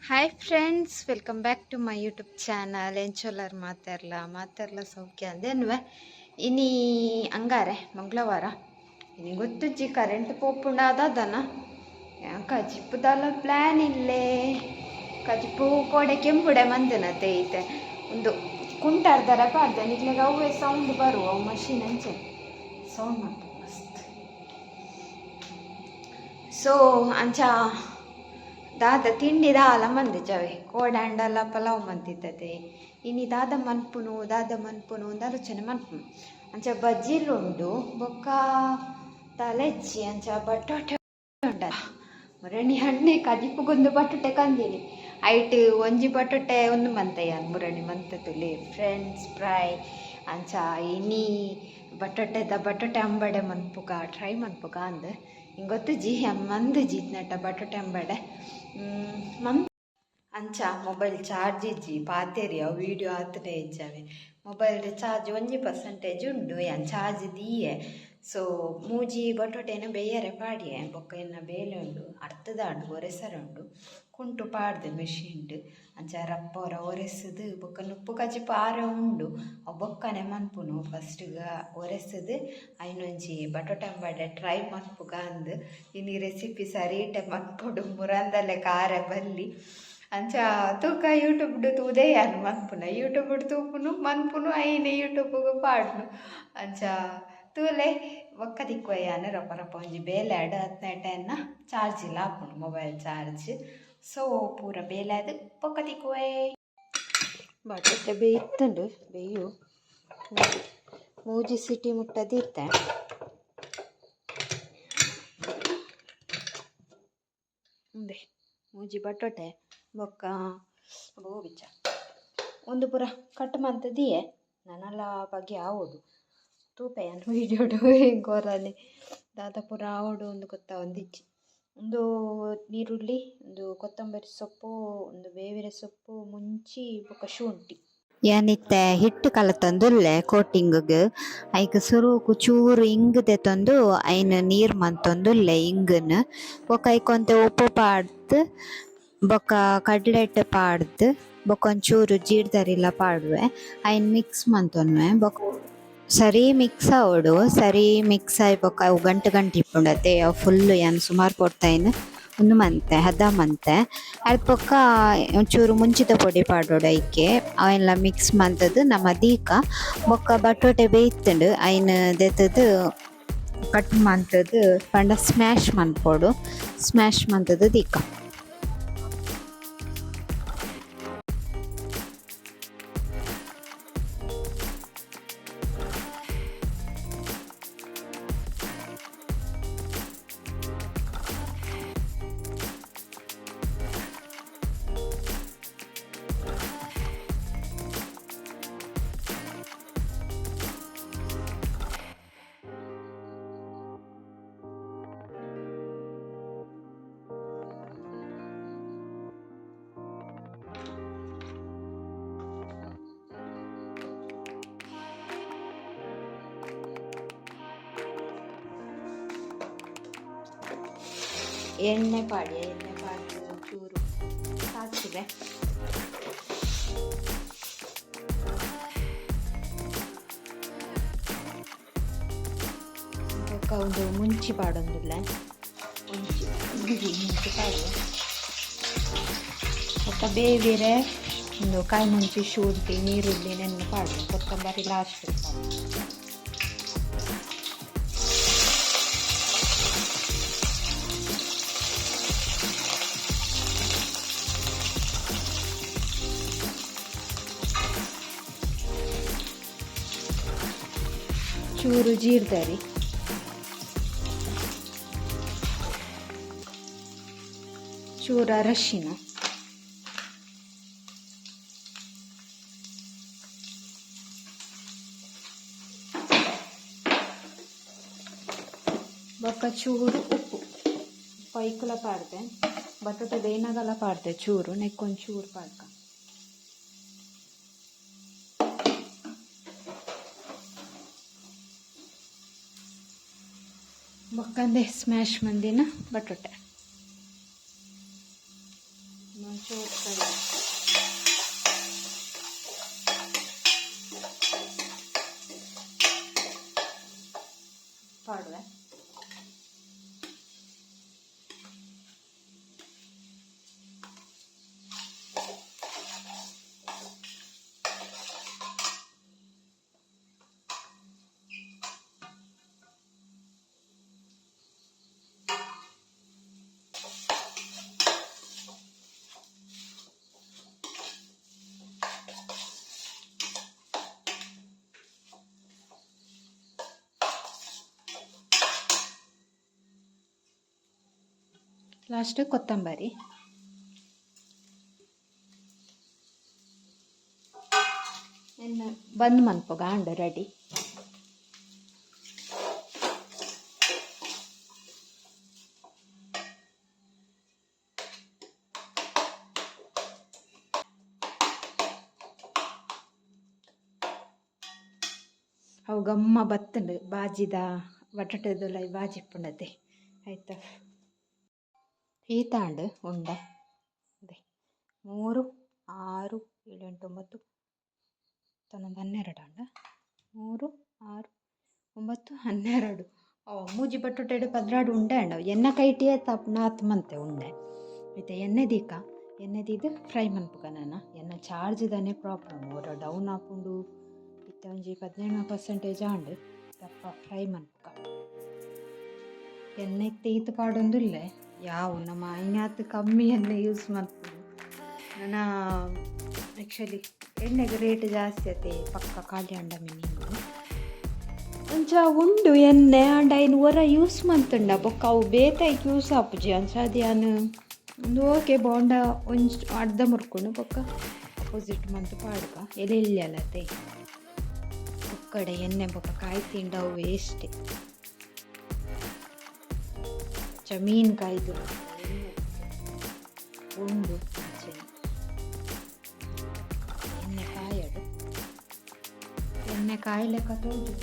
Hi friends, welcome back to my YouTube channel. ಎಂಚೊಲ್ಲರ್ ಮಾತಾರ್ಲ ಸೌಖ್ಯ ಅಂದೇನುವೆ ಇನಿ ಅಂಗಾರೆ ಮಂಗಳವಾರ ಇನಿ ಗೊತ್ತುಜ್ಜಿ ಕರೆಂಟ್ ಪೋಪುಂಡಾದನ ಕಜಿಪ್ಪುದಲ್ಲ ಪ್ಲ್ಯಾನ್ ಇಲ್ಲೇ ಕಜಿಪ್ಪು ಕೋಡೆ ಕೆಂಪುಡೆ ಮಂದನತೆ ಐತೆ ಒಂದು ಕುಂಟಾರ್ದರ ಪಾಡ್ದೆ ನಿಗ್ಲೆಗೆ ಅವೇ ಸೌಂಡ್ ಬರುವ ಮಷೀನ್ ಅಂಚೆ ಸೌಂಡ್ ಮಾಡ್ತು ಮಸ್ತ್. ಸೊ ಅಂಚ ದಾದ ತಿಂಡಿ ದಾಲ ಮಂದಿಜವೆ ಕೋಡಾಂಡಲ ಪಲಾವ್ ಮಂತಿದ್ದತೆ ಇನಿ ದಾದ ಮನ್ಪುನು ಒಂದು ಆಲೋಚನೆ ಮನ್ಪುನು. ಅಂಚ ಬಜ್ಜಿಲುಂಡು ಬೊಕ್ಕ ತಲೆಚ್ಚಿ ಅಂಚ ಬಟಾಟೆ ಉಂಡಲ್ಲ ಮುರಣಿ ಹಣ್ಣೆ ಕಜಿಪ್ಪುಗೊಂದು ಬಟಾಟೆ ಕಂದಿನಿ ಐಟ್ ಒಂಜಿ ಬಟಾಟೆ ಒಂದು ಮಂತಯ್ಯ ಮುರಣಿ ಮಂತತುಲಿ ಫ್ರೆಂಡ್ಸ್ ಫ್ರೈ ಅಂಚ ಇನಿ ಬಟಾಟೆ ಅಂಬಡೆ ಮನ್ಪುಗ ಟ್ರೈ ಮನ್ಪುಗ ಅಂದ್ ಹಿಂಗೆ ಗೊತ್ತುಜಿ ಮಂದು ಜೀತ್ನಟ ಬಟಾಟೆ ಅಂಬಡೆ ಅಂಚ ಮೊಬೈಲ್ ಚಾರ್ಜ್ ಇಜ್ಜಿ ಪಾತೆರಿ ಅವು ವೀಡಿಯೋ ಆತನೇ ಇಜ್ಜವೆ ಮೊಬೈಲ್ ಚಾರ್ಜ್ 1% ಉಂಡು ಯಾನ್ ಚಾರ್ಜ್ ದೀಯೆ. ಸೊ ಮೂಜಿ ಬಟಾಟೆನ ಬೇಯರೆ ಪಾಡಿಯೆ ಬೊಕ್ಕ ಇನ್ನ ಬೇಲೆ ಉಂಡು ಅರ್ಥದಾಂಡು ಒರೆಸರೆ ಉಂಡು ಕುಂಟು ಪಾಡ್ದೆ ಮೆಷಿನ್ಡ್ ಅಂಚ ರಪ್ಪೊರ ಒರೆಸದು ಬೊಕ್ಕ ನುಪ್ಪು ಕಜಿಪ್ಪು ಆರೆ ಉಂಡು ಅವು ಬೊಕ್ಕನೆ ಮನ್ಪುನು ಫಸ್ಟ್ಗ ಒರೆಸದು ಐನೊಂಜಿ ಬಟಾಟೆ ಅಂಬಡೆ ಟ್ರೈ ಮನ್ಪುಗ ಅಂದ್ ಇನಿ ರೆಸಿಪಿ ಸರೀಟೆ ಮನ್ಪೊಡು ಮುರಂದಲೆ ಕಾರೆ ಬಲ್ಲಿ ಅಂಚ ತೂಕ ಯೂಟ್ಯೂಬ್ಡು ತೂದೆಯಾನು ಮನ್ಪುನ ಯೂಟ್ಯೂಬ್ಡು ತೂಪುನು ಮನ್ಪುನು ಐನೆ ಯೂಟ್ಯೂಬ್ಗು ಪಾಡ್ನು ಅಂಚ ತೂಲೆ ಒಕ್ಕ ದಿಕ್ಕೊಯ್ಯಾನು ರಪ್ಪ ಒಂಜಿ ಬೇಲೆ ಆಡ್ ಹತ್ನೆಟೆನ್ನ ಚಾರ್ಜ್ ಇಲ್ಲ ಆಪುಂಡು ಮೊಬೈಲ್ ಚಾರ್ಜ್. ಸೊ ಪೂರ ಬೇಲೆ ಅದು ಪೊಕ್ಕ ದಿಕ್ಕೊಯ್ ಬಟಾಟೆ ಬೇಯ್ತಂಡು ಬೇಯು ಮೂಜಿ ಸಿಟಿ ಮುಟ್ಟದಿತ್ತೆ ಮುಂದೆ ಮೂಜಿ ಬಟಾಟೆ ಬೊಕ್ಕ ಗೋಬಿಚ್ಚ ಒಂದು ಪೂರ ಕಟ್ ಮಂತದಿಯೇ ನನ್ನಲ್ಲ ಬಗ್ಗೆ ಆವೋಡು ತೂಪೆಯನ್ ವೀಡಿಯೋಡು ಗೋರನೆ ದಾದ ಪೂರ ಆವೋಡು ಒಂದು ಗೊತ್ತ ಒಂದಿಚ್ಚಿ ಒಂದು ನೀರುಳ್ಳಿ ಒಂದು ಕೊತ್ತಂಬರಿ ಸೊಪ್ಪು ಒಂದು ಬೇವಿನ ಸೊಪ್ಪು ಮುಂಚಿ ಬೊಕ್ಕ ಶುಂಠಿ ಏನಿತ್ತೆ ಹಿಟ್ಟು ಕಲತಂದುಲ್ಲೆ ಕೋಟಿಂಗ್ಗೆ ಐಕ್ ಸುರುಕು ಚೂರು ಇಂಗು ತೆತ್ತೊಂದು ಐನ್ ನೀರು ಮಂತೊಂದುಲ್ಲೆ ಇಂಗನ್ ಬೊಕ್ಕ ಐಕೊಂತೆ ಉಪ್ಪು ಪಾಡ್ದು ಬೊಕ್ಕ ಕಡ್ಲೆ ಹಿಟ್ಟು ಪಾಡ್ದು ಬೊಕ್ಕ ಒಂಚೂರು ಜೀರ್ದರಿಲ ಪಾಡುವೆ ಐನ್ ಮಿಕ್ಸ್ ಮಂತೊನ್ವೆ ಬೊಕ್ಕ ಸರಿ ಮಿಕ್ಸ್ ಆವೋಡು ಸರಿ ಮಿಕ್ಸ್ ಆಯ್ ಬೊಕ್ಕ ಅವು ಗಂಟು ಇಪ್ಪುಂಡತೆ ಅವು ಫುಲ್ಲು ಏನು ಸುಮಾರು ಕೊಡ್ತಾಯಿನ ಒಂದು ಮಂತೆ ಹದ ಮಂತೆ ಅಲ್ಪ ಬೊಕ್ಕ ಒಂಚೂರು ಮುಂಚಿತ ಪೊಡಿ ಪಾಡೋಡು ಐಕೆ ಅವೆಲ್ಲ ಮಿಕ್ಸ್ ಮಂತದ್ದು ನಮ್ಮ ದೀಕ ಬೊಕ್ಕ ಬಟಾಟೆ ಬೇಯ್ತಂಡು ಐನ್ ದೆತ್ತದು ಕಟ್ ಮಂತದ್ದು ಪಂಡ ಸ್ಮ್ಯಾಶ್ ಮನ್ಪೊಡು ಸ್ಮ್ಯಾಶ್ ಮಂತದ್ದು ದೀಕ ಎಣ್ಣೆ ಪಾಡಿ ಚೂರು ಸಾಸಿವೆ ಬೊಕ್ಕ ಒಂದು ಮುಂಚಿ ಪಾಡೊಂದುಲ್ಲ ಮುಂಚಿ ಪಾಡುವ ಬೊಕ್ಕ ಬೇವಿರೆ ಒಂದು ಕಾಯಿ ಮುಂಚಿ ಶುಂಠಿ ನೀರುಳ್ಳಿ ನೆನ್ನೆ ಪಾಡು ಕೊತ್ತಂಬರಿ ಲಾಸ್ಟ್ ಚೂರು ಜೀರ್ದರಿ ಚೂರು ಅರಶಿನ ಬೊಕ್ಕ ಚೂರು ಉಪ್ಪು ಪೈಕುಲ ಪಾಡ್ದೆ ಬಟಾಟೆ ಬೇಯ್ನಾಗಲ ಪಾಡ್ದೆ ಚೂರು ನೆಕ್ಕೊಂದು ಚೂರು ಪಾಡ್ಕ ಬೊಕ್ಕಂದೆ ಸ್ಮ್ಯಾಶ್ ಮಂದಿನ ಬಟಾಟೆ ಪಾಡುವೆ ಲಾಸ್ಟ್ ಕೊತ್ತಂಬರಿ ಇನ್ನು ಬಂದ್ ಮನ್ಪೋಗ ಅಂಡ ರೆಡಿ ಅವು ಗಮ್ಮ ಬತ್ತಂಡು ಬಾಜಿದ ಬಟಾಟೆದೆಲ್ಲ ಬಾಜಿ ಇಪ್ಪುಂಡತೆ ಆಯ್ತಾ ಈತಾಂಡು ಉಂಡ ಅದೇ 3 6 7 8 9 ತನ್ನೊಂದು 12 ಅಂಡ 3 6 9 12 ಮೂಜಿ ಬಟಾಟೆ ಪದ್ರಾಡು ಉಂಡೆ ಅಂಡ ಎಣ್ಣೆ ಕೈಟಿಯೇ ನಾತ್ ಮಂತೆ ಉಂಡೆ ಆಯ್ತಾ ಎಣ್ಣೆ ದೀದು ಫ್ರೈ ಮನ್ಪುಗ ನಾನು ಎಣ್ಣೆ ಚಾರ್ಜ್ದನೇ ಪ್ರಾಬ್ಲಮ್ ಓರ ಡೌನ್ ಆಪುಂಡು ಇತ್ತ ಒಂಜಿ 17% ಆಂಡು ದಪ್ಪ ಫ್ರೈ ಮನ್ಪುಗ ಎಣ್ಣೆ ತೀತು ಪಾಡೊಂದುಲ್ಲೆ ಯಾವು ನಮ್ಮ ಐನಾತ್ ಕಮ್ಮಿ ಎಣ್ಣೆ ಯೂಸ್ ಮಾಡ್ಬೋದು ನನ್ನ ಆ್ಯಕ್ಚುಲಿ ಎಣ್ಣೆಗೆ ರೇಟ್ ಜಾಸ್ತಿ ಆಯ್ತು ಪಕ್ಕ ಖಾಲಿ ಅಂಡ ಮಿನಿಮಮ್ ಅಂಚ ಉಂಡು ಎಣ್ಣೆ ಅಂಡ ಐನು ಹೊರ ಯೂಸ್ ಮಾಡ್ತಂಡ ಬೊಕ್ಕ ಅವು ಬೇತಾಯ್ಕೆ ಯೂಸ್ ಆಪುಜಿ ಅಂಚಾದ ನಾನು ಒಂದು ಓಕೆ ಬೋಂಡ ಒಂಚು ಅರ್ಧ ಮುರ್ಕೊಂಡು ಬೊಕ್ಕ ಅಪೋಸಿಟ್ ಮಂತ್ ಪಾಡ್ಗ ಎಲೆಲ್ಲಿ ಅಲ್ಲತೆ ಒಕ್ಕಡೆ ಎಣ್ಣೆ ಬೊಕ್ಕ ಕಾಯಿ ತಿಂಡವು ವೇಸ್ಟೇ ಮೀನು ಕಾಯ್ದು ಉಂಡು ಎಣ್ಣೆ ಕಾಯ್ಲೆಕ್ಕ ತೋಜು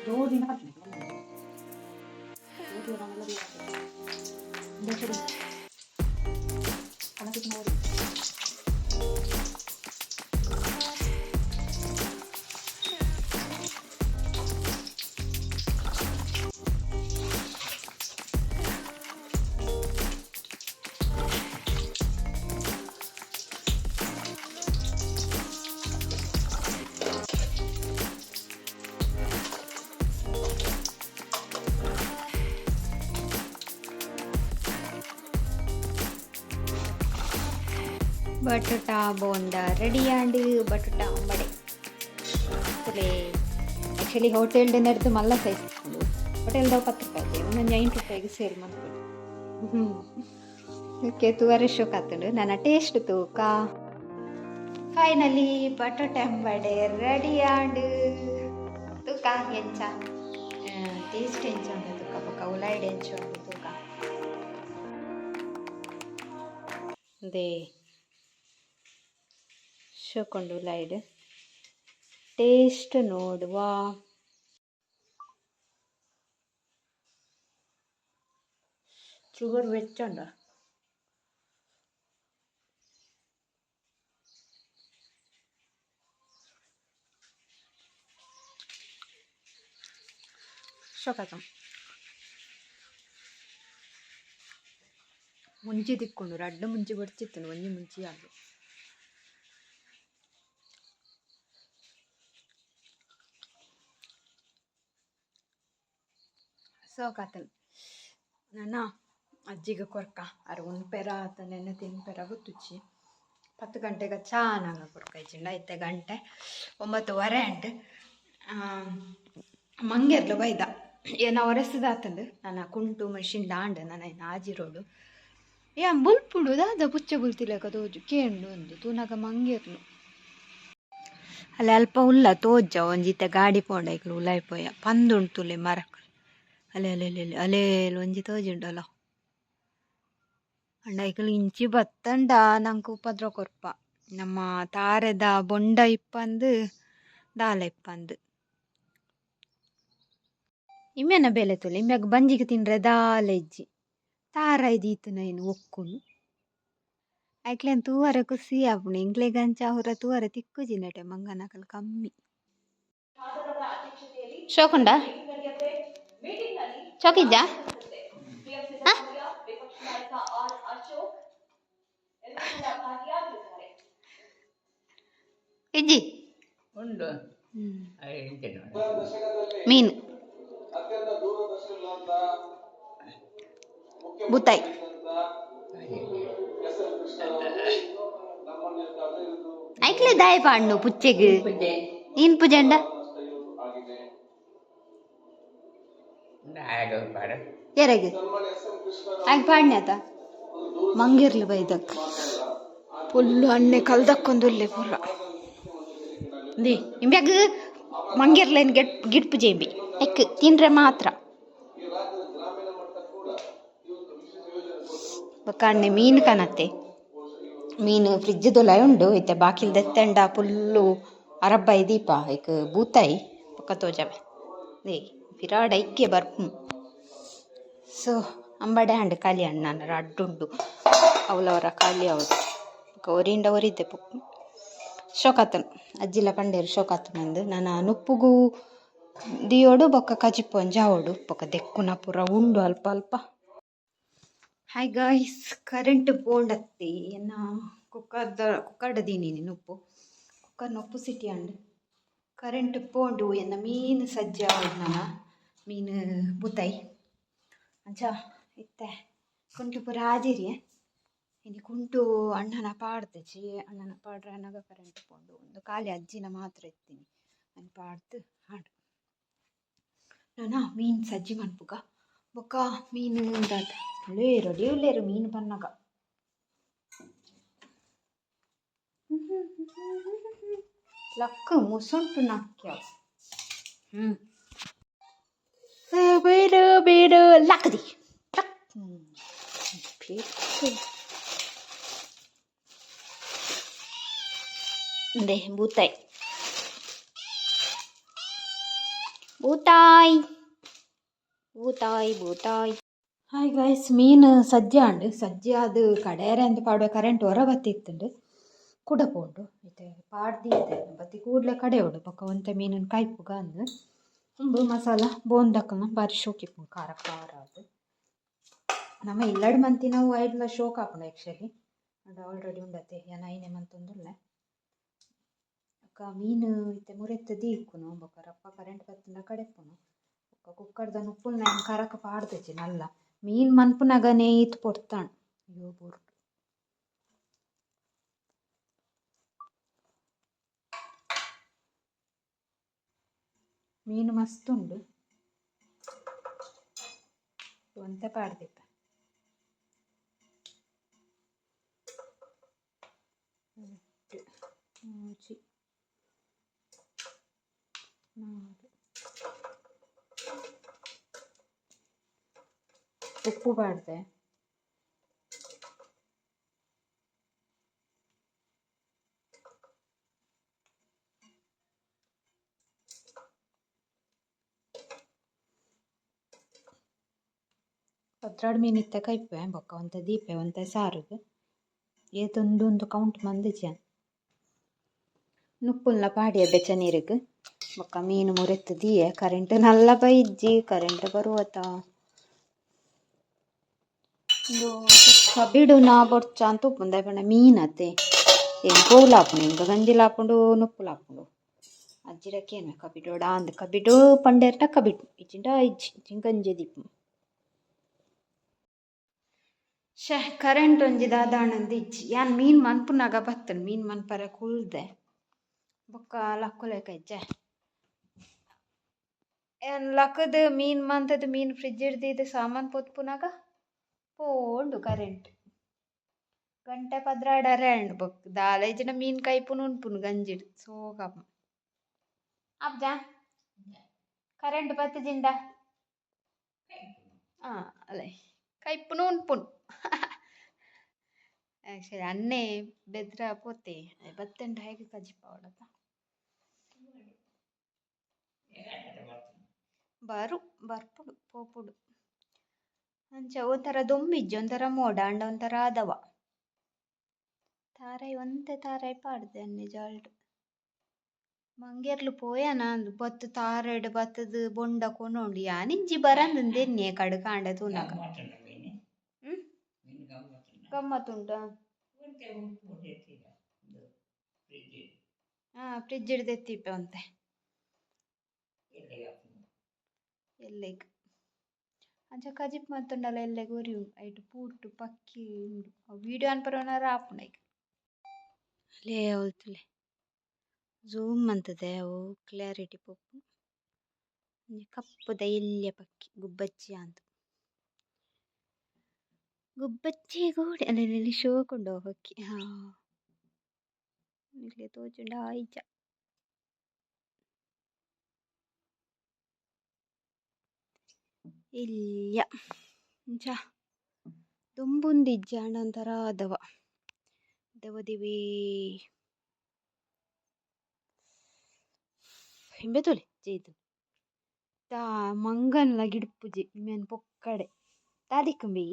दो दिन बाद ಬಟಾಟಾ ಬೋಂಡ ರೆಡಿ ಆಂಡ್ ಬಟಾಟಾ ಅಂಬಡೆ ಆ್ಯಕ್ಚುಲಿ ಹೋಟೆಲ್ಡೆ ನೆರೆದು ಮಲ್ಲ ಸೈಜ್ ತಗೊಂಡು ಹೋಟೆಲ್ದಾಗ 10 ರೂಪಾಯಿ ಒಂದೊಂದು 8 ರೂಪಾಯಿಗೆ ಸೇಲ್ ಮಾಡ್ಕೊಂಡು ಓಕೆ ತೂವರೆ ಶೋಕ್ ಆಗ್ತಂಡು ನನ್ನ ಟೇಸ್ಟ್ ತೂಕ ಫೈನಲಿ ಬಟಾಟಾ ಅಂಬಡೆ ರೆಡಿ ಆಂಡ್ ತೂಕ ಎಂಚ ಟೇಸ್ಟ್ ಎಂಚ ಉಂಟು ತೂಕ ಪಕ್ಕ ಉಳ್ಳಾಗಡ್ಡೆ ಎಂಚ ಉಂಟು ತೂಕ ಅದೇ ಶೋಕೊಂಡು ಲೈಡ್ ಟೇಸ್ಟ್ ನೋಡುವ. ಶುಗರ್ വെച്ചണ്ട ಶೋಕತ ಮುಂಚಿ ತಿಕ್ಕೊಂಡು ರಡ್ಡು ಮುಂಚಿ ಬಡ್ಚಿತ್ತು ಒಂಜಿ ಮುಂಚಿ ಆಗಿ ಸೋಕಾತನ್ ನನ್ನ ಅಜ್ಜಿಗೆ ಕೊರ್ಕ ಅರ ಒಂದು ಪೆರ ಆತ ನೆನ್ನೆ ತಿನ್ ಪೆರ ಗೊತ್ತುಚ್ಚಿ 10 ಗಂಟೆಗೆ ಚಾನಾಗ ಕೊರ್ಕ ಇಚ್ಚಿಂಡ 5 ಗಂಟೆ 9:15 ಅಂಟು ಮಂಗೆರ್ಲು ಬೈದ ಏನ ಒರೆಸದಾತಂದು ನಾನು ಕುಂಟು ಮಷಿನ್ ದಾಂಡ್ ನಾನು ಆಜಿರೋಡು ಬುಲ್ಪುಡು ದಾದ ಪುಚ್ಚ ಬುಲ್ತಿಲಕ ತೋಜು ಕೇಂಡು ಒಂದು ತೂನಗ ಮಂಗೆರ್ಲು ಅಲ್ಲಿ ಅಲ್ಪ ಉಲ್ಲ ತೋಜ ಒಂಜಿತ ಗಾಡಿ ಪೋಂಡೈಕ್ಲು ಉಲಾಯ್ಪೋಯ ಪಂದುಂಟುಲೆ ಮರಕ್ ಅಲೆ ಅಲೆ ಅಲೆ ಅಲೇಲು ಒಂಜಿ ತೋಜುಂಡಲ್ಲ ಅಂಡೈಕಲು ಇಂಚಿ ಬತ್ತಂಡ ನಂಗೆ ಉಪದ್ರ ಕೊರ್ಪ ನಮ್ಮ ತಾರೆದ ಬೊಂಡ ಇಪ್ಪಂದು ದಾಲ ಇಪ್ಪಂದು ಇಮ್ಮೆನ ಬೇಲೆ ತುಲೆ ಇಮ್ಮ್ಯಾಗ ಬಂಜಿಗೆ ತಿನ್ರೆ ದಾಲ ಇಜ್ಜಿ ತಾರ ಇದೀತು ನೈನು ಒಕ್ಕುನು ಐಕ್ಲೇನು ತೂವರ ಕುಸಿ ಆಪುಣು ಇಂಕ್ಲೆ ಗಂಚ ಹುರ ತೂವರ ತಿಕ್ಕುಜಿನಟೆ ಮಂಗನಕಲ್ ಕಮ್ಮಿ ಶೋಕುಂಡ ಚೋಕಿಜ್ಜ ಇಜ್ಜಿ ಮೀನು ಬೂತಾಯಿ ಐಕ್ಲೆ ದಾಯ ಪಾಡ್ನು ಪುಚ್ಚೆಗ್ ನೀನ್ ಪುಜೆಂಡ ಎರೆಗೆ ಆಯ್ಕೆ ಪಾಡ್ನೆ ಆತ ಮಂಗಿರ್ಲಿ ಬೈದಕ್ ಫುಲ್ಲು ಅಣ್ಣೆ ಕಲ್ದಕ್ಕೊಂದುಲ್ಲೆ ಪೂರ ದಿ ಇಂಬ್ಯಾಗ ಮಂಗಿರ್ಲೇನು ಗಿಡ್ಪು ಜೇಂಬಿ ಎಕ್ ತಿನ್ರೆ ಮಾತ್ರ ಬೊಕ್ಕಣ್ಣೆ ಮೀನು ಕನತ್ತೆ ಮೀನು ಫ್ರಿಜ್ಜುದುಲ ಉಂಡು ಐತೆ ಬಾಕಿಲ್ ದೆತ್ತೆಂಡ ಫುಲ್ಲು ಅರಬ್ಬಾಯಿ ದೀಪ ಐಕ್ ಬೂತಾಯಿ ಪೊಕ್ಕ ತೋಜವೆ ದೇ ವಿರಾಡ್ ಐಕ್ಯ ಬರ್ಪು ಸೊ ಅಂಬಡೆ ಹಂಡು ಖಾಲಿ ಅಣ್ಣನ ಅಡ್ಡುಂಡು ಅವಳವರ ಖಾಲಿ ಅವರು ಒರಿಂಡ ಒರಿದ್ದೆ ಪುಕ್ಕು ಶೋಕಾತನ್ ಅಜ್ಜಿಲ ಪಂಡೇರು ಶೋಕಾತನಂದು ನಾನು ನುಪ್ಪುಗೂ ದಿಯೋಡು ಬೊಕ್ಕ ಕಜಿಪ್ಪೊಂದು ಜಾವೋಡು ಬೊಕ್ಕ ದೆಕ್ಕುನ ಪೂರ ಉಂಡು ಅಲ್ಪ ಅಲ್ಪ. ಹಾಯ್ ಗಾಯ್ಸ್, ಕರೆಂಟ್ ಬೋಂಡತ್ತಿ ಎನ್ನ ಕುಕ್ಕರ್ಡ ದೀನಿನಿ ನುಪ್ಪು ಕುಕ್ಕರ್ ನೊಪ್ಪು ಸಿಟಿ ಅಂಡು ಕರೆಂಟ್ ಪೋಂಡು ಎನ್ನ ಮೀನು ಸಜ್ಜೆ ಆವಡು ನನ್ನ ಮೀನು ಬೂತಾಯಿ ಅಂಚ ಇತ್ತೆ ಕುಂಟು ಪೂರ ಆಜಿರಿ ಇನ್ನು ಕುಂಟು ಅಣ್ಣನ ಪಾಡ್ದಚ್ಚಿ ಅಣ್ಣನ ಪಾಡ್ರೆ ಅಣ್ಣಗ ಕರೆಂಟ್ ಪೋಂಡು ಒಂದು ಖಾಲಿ ಅಜ್ಜಿನ ಮಾತ್ರ ಎತ್ತೀನಿ ನಾನು ಪಾಡ್ದು ಹಾಡು ನಾನು ಮೀನು ಸಜ್ಜಿ ಮನ್ಪುಗ ಬೊಕ್ಕ ಮೀನು ದಾದ ಉಳ್ಳೇರು ಮೀನು ಬನ್ನಗ ಲಕ್ಕ ಮುಸುಂಟು ನಕ್ಯ ಬೇಡು ಬೇಡು ಲಕ್ಕದಿ ದೇ ಬೂತಾಯಿ ಬೂತಾಯಿ ಬೂತಾಯಿ ಬೂತಾಯಿ. ಹಾಯ್ ಗೈಸ್, ಮೀನು ಸಜ್ಜೆ ಅಂಡು ಸಜ್ಜೆ ಅದು ಕಡೇರೆ ಅಂತ ಪಾಡುವ ಕರೆಂಟ್ ಹೊರ ಬತ್ತಿತ್ತುಂಡು ಕುಡ ಪೋಂಡು ಮತ್ತೆ ಪಾಡ್ದಿದ್ದೆ ಬತ್ತಿ ಕೂಡಲೇ ಕಡೆ ಉಂಡು ಪಕ್ಕ ಒಂತೆ ಮೀನನ್ನು ಕಾಯ್ಪುಗ ಅಂದು ಒಂದು ಮಸಾಲ ಬೋಂದಕ್ಕನ ಬಾರಿ ಶೋಕಿಪ್ಪು ಖಾರ ಖಾರ ಅದು ನಮ್ಮ ಇಲ್ಲಡ್ ಮಂತಿ ನಾವು ಐಡ್ಲ ಶೋಕ್ ಹಾಕೊಂಡು ಆ್ಯಕ್ಚುಲಿ ಅಂಡ್ ಆಲ್ರೆಡಿ ಉಂಡತ್ತೆ ಏನ ಐನೆ ಮಂತೊಂದುಲ್ಲೆ ಅಕ್ಕ ಮೀನು ಇತ್ತೆ ಮುರೆತ್ತ ದೀಕ್ಕುನು ಬೊಕ್ಕ ರಪ್ಪ ಕರೆಂಟ್ ಬತ್ತಿನ ಕಡೆಪ್ಪುನು ಬೊಕ್ಕ ಕುಕ್ಕರ್ದ ಉಪ್ಪುನ ನಾನು ಕರಕ ಪಾಡ್ದಚ್ಚಿ ನಲ್ಲ ಮೀನು ಮನ್ಪುನಗನೇ ಈತ್ ಪೊಡ್ತಾಣ್ ಅಯ್ಯೋ ಬೋರ್ಡು ಮೀನು ಮಸ್ತ್ ಉಂಡು ಒಂತೆ ಪಾಡ್ದಿಪ್ಪ ಮೂಜಿ 4 ಉಪ್ಪು ಪಾಡ್ದೆ ಪತ್ರಾಡು ಮೀನು ಇತ್ತ ಕೈಪೆ ಬೊಕ್ಕ ಒಂತ ದೀಪೆ ಒಂತ ಸಾರುದು ಏತೊಂದು ಕೌಂಟ್ ಮಂದಿಜ ನುಪ್ಪುಲ್ನ ಪಾಡಿಯ ಬೆಚ್ಚ ನೀರಿಗೆ ಬೊಕ್ಕ ಮೀನು ಮುರೆತ್ತು ದಿಯೆ ಕರೆಂಟ್ ನಲ್ಲ ಬೈಜ್ಜಿ ಕರೆಂಟ್ ಬರುವತ ಕಬಿಡು ನಾ ಬೊಡ್ಚ ಅಂತ ಉಪ್ಪುಂದ ಪಂಡ ಮೀನತ್ತೆ ಏನು ಪೋಲಾಪುಂಡು ಇಂಕ ಗಂಜಿಲಾಪುಂಡು ನುಪ್ಪುಲಾಪುಂಡು ಅಜ್ಜಿರಕ್ಕೇನು ಕಬಿಡೋಡ ಅಂದ್ ಕಬಿಡು ಪಂಡೆರ್ಟ ಕಬಿಡು ಇಚ್ಚಿಂಟ ಇಜ್ಜಿ ಗಂಜಿ ದೀಪು ಕರೆಂಟ್ ಒಂಜಿ ದಾದಾಂಡಂದು ಇಜ್ಜಿ ಯಾನ್ ಮೀನು ಮನ್ಪುನಾಗ ಬತ್ತನು ಮೀನು ಮನ್ಪರೆ ಕುಲ್ದೆ ಬೊಕ್ಕ ಲಕ್ಕುಲೆಕ ಇಜ್ಜೆ ಏನ್ ಲಕ್ಕದ ಮೀನು ಮಂತದ ಮೀನು ಫ್ರಿಜ್ ಹಿಡ್ದಿದ್ದು ಸಾಮಾನು ಪೊತ್ಪುನಾಗ ಪೋಂಡು ಕರೆಂಟ್ ಗಂಟೆ ಪದ್ರಾಡರೆ ಅಂಡ್ ಬೊಕ್ ದಾಲೇಜಿನ ಮೀನು ಕೈಪುನು ಉನ್ಪುನು ಗಂಜಿಡು ಸೋಗಪ್ಪ ಅಬ್ಜಾ ಕರೆಂಟ್ ಬತ್ತಜಿಂಡ ಅಲ್ಲೇ ಕೈಪುನು ಉನ್ಪುನು ಆ್ಯಕ್ಚುಲಿ ಅನ್ನೇ ಬೆದ್ರ ಪೋತೆ ಬತ್ತಂಡ ಹೇಗೆ ಕಜಿಪಾವಡತ್ತ ಬರ್ಪುಡು ಪೋಪುಡು ಅಂಚ ಒಂಥರ ದೊಮ್ಮಿಜ್ಜಿ ಒಂಥರ ಮೋಡ ಅಂಡ ಒಂಥರ ಆದವ ತಾರಾಯಿ ಒಂತೆ ತಾರಾಯಿ ಪಾಡ್ದೆ ಅನ್ನೆ ಜಾಲ್ಡ್ ಮಂಗೇರ್ಲು ಪೋಯನ ಅಂದು ಬತ್ತು ತಾರೆಡ್ ಬತ್ತದ ಬೊಂಡ ಕೊನೋಂಡು ಯಾನಿಂಜಿ ಬರಂದೆನ್ನೆ ಕಡು ಕಾಂಡೆ ತೂನಗ ಗಮ್ಮತ್ತುಂಟ ಫ್ರಿಜ್ ಹಿಡ್ದು ಎತ್ತಿಪ್ಪೆ ಅಂತೆ ಎಲ್ಲೆಗ್ ಅಂಚ ಕಜಿಪ್ ಮತ್ತುಂಡಲ್ಲ ಎಲ್ಲೆಗ್ ಒರಿ ಉಂಡು ಐಟು ಪೂಟ್ಟು ಪಕ್ಕಿ ಉಂಡು ವೀಡಿಯೋ ಅನ್ಪರೋನಾರ ಆಪುಂಡು ಐಕ್ ಲೇ ಅವಲ್ತುಲೆ ಝೂಮ್ ಅಂತದೆ ಅವು ಕ್ಲಾರಿಟಿ ಪೊಪ್ಪು ಕಪ್ಪುದ ಎಲ್ಯ ಪಕ್ಕಿ ಗುಬ್ಬಚ್ಚಿ ಅಂತ ಗುಬ್ಬಚ್ಚಿ ಗೋಡೆ ಅಲ್ಲಿ ಶೋಕೊಂಡು ಪಕ್ಕಿ ಇಲ್ಲಿ ತೋಚುಂಡ ಆಯ್ಚ ಇಲ್ಯ ಅಂಚ ದುಂಬುಂದಿಜ್ಜ ಅಂಡ ಒಂಥರ ಆದವ ದವದಿವಿ ಹಿಂಬೆ ತೊಲೆ ಜೇದು ತಾ ಮಂಗನ್ಲ ಗಿಡ್ಪುಜಿ ಮೇನ್ ಪೊಕ್ಕಡೆ ತಾದಿಕ್ಕಂಬಿ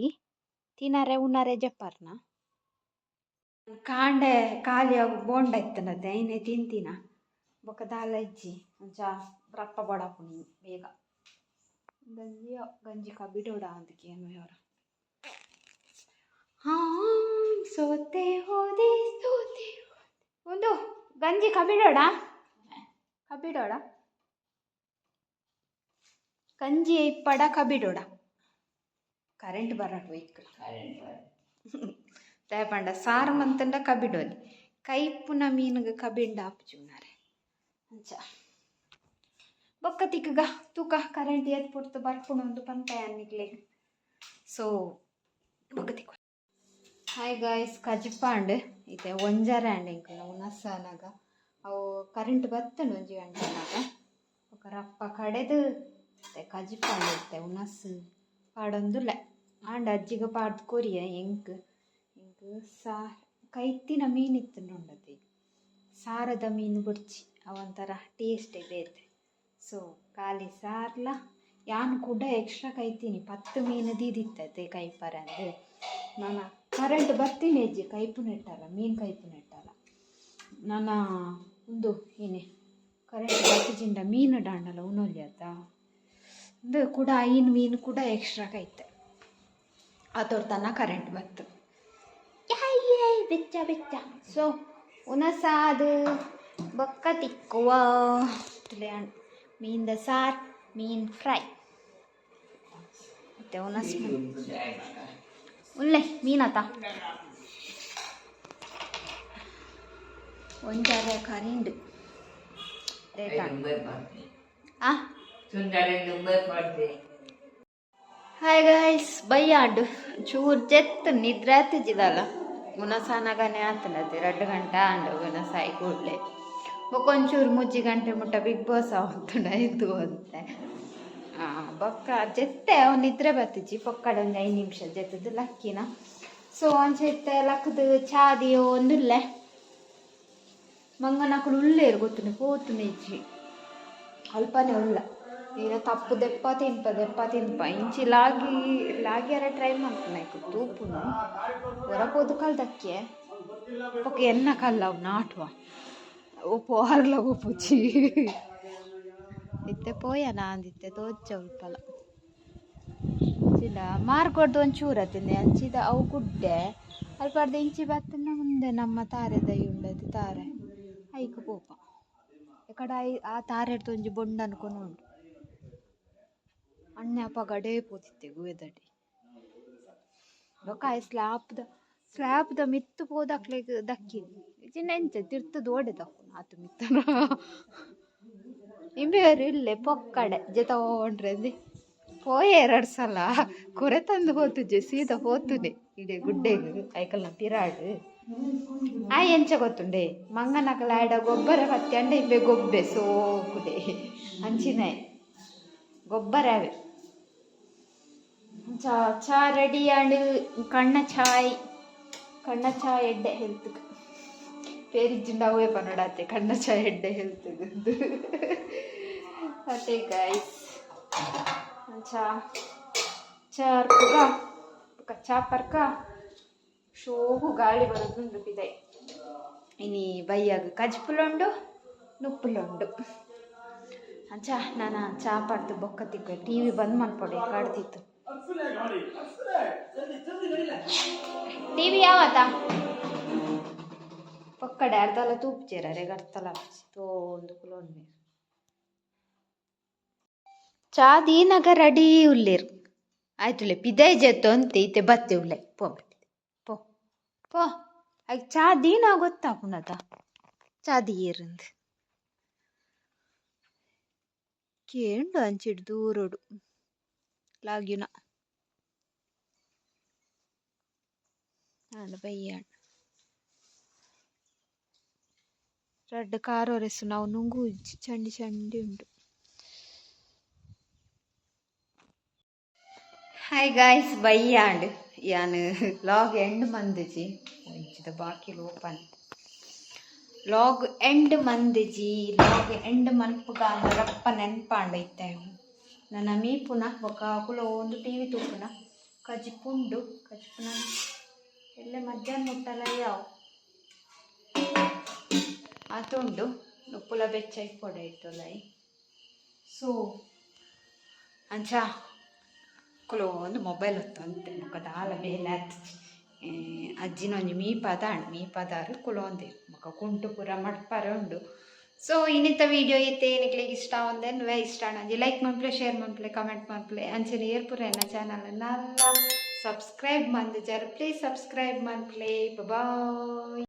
ತಿನಾರೆ ಉನಾರೆ ಜಪ್ಪಾರ್ನ ಕಾಂಡೆ ಖಾಲಿ ಆಗು ಬೋಂಡ ಇತ್ತನತ್ತೆ ಐನೆ ತಿಂತಿನ ಬೊಕ್ಕ ದಾಲ ಇಜ್ಜಿ ಅಂಚ ರಪ್ಪ ಬಡಪುನಿ ಬೇಗ ಗಂಜಿ ಕಬಿಡೋಡ ಅದಕ್ಕೆ ಏನು ಅವರ ಸೋತೆ ಹೋದೆ ಒಂದು ಗಂಜಿ ಕಬಿಡೋಡ ಗಂಜಿ ಇಪ್ಪಡ ಕಬಿಡೋಡ ಕರೆಂಟ್ ಬರಡು ವೆಹಿಕಲ್ ತೇಪಂಡ ಸಾರು ಮಂತಂಡ ಕಬಿಡೋಲಿ ಕೈಪುನ ಮೀನುಗ ಕಬಿಂಡ ಆಪುಜುನಾರೆ ಅಂಚ ಬೊಕ್ಕ ತಿಕ್ಕಗ ತೂಕ ಕರೆಂಟ್ ಎತ್ ಪುಡ್ತು ಬರ್ಪುಣ ಒಂದು ಪಂಪೆ ಅನ್ನಿಗ್ಲೆ ಸೊ ಬೊಕ್ಕ ತಿಕ್ಕ ಹಾಯ್ ಗಾಯ್ಸ್ ಕಜಿಪಾಂಡ್ ಇದೆ ಒಂಜರ ಅಂಡ್ ಇಂಕುಲ ಉನಸನಾಗ ಅವು ಕರೆಂಟ್ ಬತ್ತನು ಒಂಜಿ ಗಂಟೆನಾಗ ಬೊಕ್ಕ ರಪ್ಪ ಕಡೆದು ಕಜಿಪಾಂಡ್ ಇರ್ತೆ ಉನಸ್ ಪಾಡೊಂದುಲ್ಲ ಆಂಡ ಅಜ್ಜಿಗ ಪಾಡ್ದು ಕೊರಿಯ ಎಂಕ್ ಕೈತ್ತಿನ ಮೀನು ಇತ್ತುಂಡತಿ ಸಾರದ ಮೀನು ಬುಡ್ಚಿ ಅವಂಥರ ಟೇಸ್ಟೇ ಬೇತೆ ಸೊ ಖಾಲಿ ಸಾರ್ಲ ಯಾನು ಕೂಡ ಎಕ್ಸ್ಟ್ರಾ ಕೈತೀನಿ 10 ಮೀನು ದೀದಿತ್ತತೆ ಕೈಪರಂದು ನಾನು ಕರೆಂಟ್ ಬರ್ತೀನಿ ಅಜ್ಜಿ ಕೈಪು ನೆಟ್ಟಲ್ಲ ಮೀನು ಕೈಪು ನೆಟ್ಟಲ್ಲ ನಾನು ಒಂದು ಏನೇ ಕರೆಂಟ್ ಬತ್ತಿಜಿಂಡ ಮೀನು ಡಾಂಡಲ್ಲ ಉನೊಲಿ ಅತ್ತ ಒಂದು ಕೂಡ ಐನು ಮೀನು ಕೂಡ ಎಕ್ಸ್ಟ್ರಾ ಕೈತೆ ಅದರ ಕರೆಂಟ್ ಬತ್ತು ಬೆಚ್ಚ ಸೊ ಉನಸಾದು ಬೊಕ್ಕ ತಿಕ್ಕುವ ಮೀನ್ದ ಸಾರ್ ಮೀನು ಫ್ರೈ ಮತ್ತೆ ಉನಸ್ ಉಲ್ಲೆ ಮೀನತ ಒಂಜಾರೆ ಕರಿಂಡು ಹಾಯ್ ಗೈಸ್ ಬಯ್ಯಾಡು ಚೂರು ಜೆತ್ತು ನಿದ್ರೆ ಆತಿಜಿದಲ್ಲ ಮುನಸಾನಗನೆ ಆತನತ್ತೆ 2 ಗಂಟೆ ಆಂಡು ಮುನಸಾಯಿ ಕೂಡಲೇ ಬೊಕ್ಕೊಂಚೂರು 3 ಗಂಟೆ ಮುಟ್ಟ ಬಿಗ್ ಬಾಸ್ ಆವತ್ತುಂಡ ಇದು ಅಂತೆ ಬೊಕ್ಕ ಜೆತ್ತೆ ಅವು ನಿದ್ರೆ ಬತ್ತಿಜಿ ಪೊಕ್ಕಡ ಒಂದು 5 ನಿಮಿಷ ಜೆತ್ತದು ಲಕ್ಕಿನ ಸೊ ಅಂಚೆತ್ತೆ ಲಕ್ಕದು ಚಾದಿಯೋ ಒಂದುಲ್ಲೆ ಮಂಗನಕುಲು ಉಳ್ಳೇರು ಗೊತ್ತುಂಡು ಪೋತುನೆ ಇಜ್ಜಿ ಅಲ್ಪನೇ ಉಲ್ಲ ಈಗ ತಪ್ಪು ದೆಪ್ಪ ತಿನ್ಪ ಇಂಚಿ ಲಾಗಿಯರ ಟ್ರೈ ಮಾಡ್ಕೊನಾಯ್ತು ತೂಪುನು ಹೊರಪೋದು ಕಲ್ದಕ್ಕೆ ಪಕ್ಕ ಎನ್ನ ಕಲ್ಲ ಅವು ನಾಟುವ ಉಪ್ಪು ಹರ್ಲ ಉಪ್ಪುಚಿ ಇತ್ತೆ ಪೋಯ ನಾಂದಿತ್ತೆ ತೋಚ ಉಲ್ಪಲ ಅಂಚಿದ ಮಾರ್ಕೊಡ್ದು ಒಂಚೂರ ತಿಂದೆ ಅಂಚಿದ ಅವು ಗುಡ್ಡೆ ಅಲ್ಪಾರ್ದು ಇಂಚಿ ಬತ್ತನ ಮುಂದೆ ನಮ್ಮ ತಾರೆ ದೈ ಉಂಡದು ತಾರೆ ಐಕು ಪೋಪ ಎಕಡೆ ಆ ತಾರೆ ಹಿಡ್ದು ಒಂಜಿ ಬೊಂಡ ಅನ್ಕೊಂಡು ಉಂಟು ಅಣ್ಣೆ ಅಪಗಡೆ ಪೋತಿತ್ತೆ ಗುವೆದಡಿ ಬೊಕ್ಕ ಸ್ಲ್ಯಾಬ್ದ ಮಿತ್ತು ಪೋದಕ್ಲೆ ದಕ್ಕಿನಿ ಚಿನ್ನ ಎಂಚ ತಿರ್ತದ ಓಡೆ ತಕ್ಕು ಆತು ಮಿತ್ತನ ನಿಂಬೆಯವರು ಇಲ್ಲೇ ಪೊಕ್ಕಡೆ ಜೊತೊಂಡ್ರೆ ಪೋಯೆ 2 ಸಲ ಕೊರೆ ತಂದು ಹೋತುಜೆ ಸೀದಾ ಹೋತುನೆ ಇಡೆ ಗುಡ್ಡೆಗೆ ಐಕಲ್ನ ತಿರಾಡು ಆ ಎಂಚ ಗೊತ್ತುಂಡೆ ಮಂಗನಕಲ ಆಡ ಗೊಬ್ಬರ ಹತ್ತಿ ಅಂಡೆ ಇಬ್ಬೆ ಗೊಬ್ಬೆ ಸೋಕುಡೆ ಅಂಚಿನ ಗೊಬ್ಬರವೇ ಚಾ ರೆಡಿ ಆಂಡ್ ಕಣ್ಣ ಚಾಯ್ ಎಡ್ಡೆ ಹೆಲ್ತ್ ಪೇರಿಜ್ಜಿಂಡ ಅವೇ ಪನ್ನಡಾತೆ ಕಣ್ಣ ಚಾಯ್ ಎಡ್ಡೆ ಹೆಲ್ತ್ ಅದೇ ಗೈಸ್ ಚಾ ಪರ್ಕ ಶೋಗು ಗಾಳಿ ಬರೋದುಂಡು ಬಿದೈ ಇನಿ ಬೈಯಾಗ ಕಜ್ಪುಲುಂಡು ನುಪ್ಪುಲುಂಡು ಅಂಚ ನಾನು ಚಾ ಪಡ್ದು ಬೊಕ್ಕ ತಿಕ್ಕ ಟಿವಿ ಬಂದ್ ಮಾಡ್ಕೊಡೆ ಕಾಡ್ತಿತ್ತು ಟಿವಿ ಯಾವತ್ತ ಪಕ್ಕಡೆ ಅರ್ಧಲ ತೂಪ್ಚೇರರೆ ಗರ್ತಲ ತೋಂದು ಕುಲೊಂಡು ಚಾ ದೀನಾಗ ರೆಡಿ ಉಲ್ಲೇರು ಆಯ್ತುಲೆ ಪಿದೈ ಜೆತ್ತು ಅಂತ ಇತ್ತೆ ಬತ್ತೆ ಉಲ್ಲೆ ಪೋ ಆಗ ಚಾ ದೀನ ಗೊತ್ತಾಪುನತ ಚಾ ದೀರಂದು ಕೇಂಡು ಅಂಚಿಡು ದೂರೋಡು ಲಾಗ್ಯುನ ನಾನು ಬಯ್ಯಾಣ ರಡ್ಡು ಕಾರೋರೆಸು ನಾವು ನುಂಗು ಚಂಡಿ ಉಂಟು. ಹಾಯ್ ಗಾಯ್ಸ್ ಬಯ್ಯಾಂಡ್ ಯಾನು ಲಾಗ್ ಎಂಡ್ ಮಂದಿಜಿ ಇಂಚಿದ ಬಾಕಿಲು ಓಪನ್ ಲಾಗ್ ಎಂಡ್ ಮಂದಿಜಿ ಲಾಗ್ ಎಂಡ್ ಮನ್ಪುಗ ರಪ್ಪ ನೆನ್ಪಾಂಡ ಇತ್ತೆ ನನ್ನ ಮೀಪುನ ఒక ಕುಲ ಒಂದು ಟಿವಿ ತೂಪುನ ಕಜ್ಪುಂಡು ಕಜ್ಪುನ ಎಲ್ಲೆ ಮಧ್ಯಾಹ್ನ ಮುಟ್ಟಲ ಯಾವ ಆತುಂಡು ನುಪ್ಪುಲ ಬೆಚ್ಚ ಇಪ್ಪೊಡೆ ಇಟ್ಟುಲೈ ಸೊ ಅಂಚ ಕುಲೋ ಒಂದು ಮೊಬೈಲ್ ಹೊತ್ತಂತೆ ಮುಖದ ಆಲ ಬೇಲೆ ಹತ್ತಿ ಅಜ್ಜಿನೊಂಜಿ ಮೀಪದಾರು ಕುಲೋಂದೆ ಮುಖ ಕುಂಟು ಪೂರ ಮಡ್ಪರೆ ಉಂಡು. ಸೊ ಇನ್ನಿತ್ತ ವೀಡಿಯೋ ಇತ್ತೆ ಏನಿಕ್ಲಿಗೆ ಇಷ್ಟ ಒಂದೇನು ಇಷ್ಟ ಅಣ್ಣಿ ಲೈಕ್ ಮನ್ಪ್ಲೆ ಶೇರ್ ಮನ್ಪ್ಲೆ ಕಮೆಂಟ್ ಮನ್ಪ್ಲೆ ಅಂಚನೆ ಏರ್ಪುರ ಎನ್ನ channel Nalla subscribe ಮಂದಿಜರು please subscribe ಮನ್ಪ್ಲೆ bye.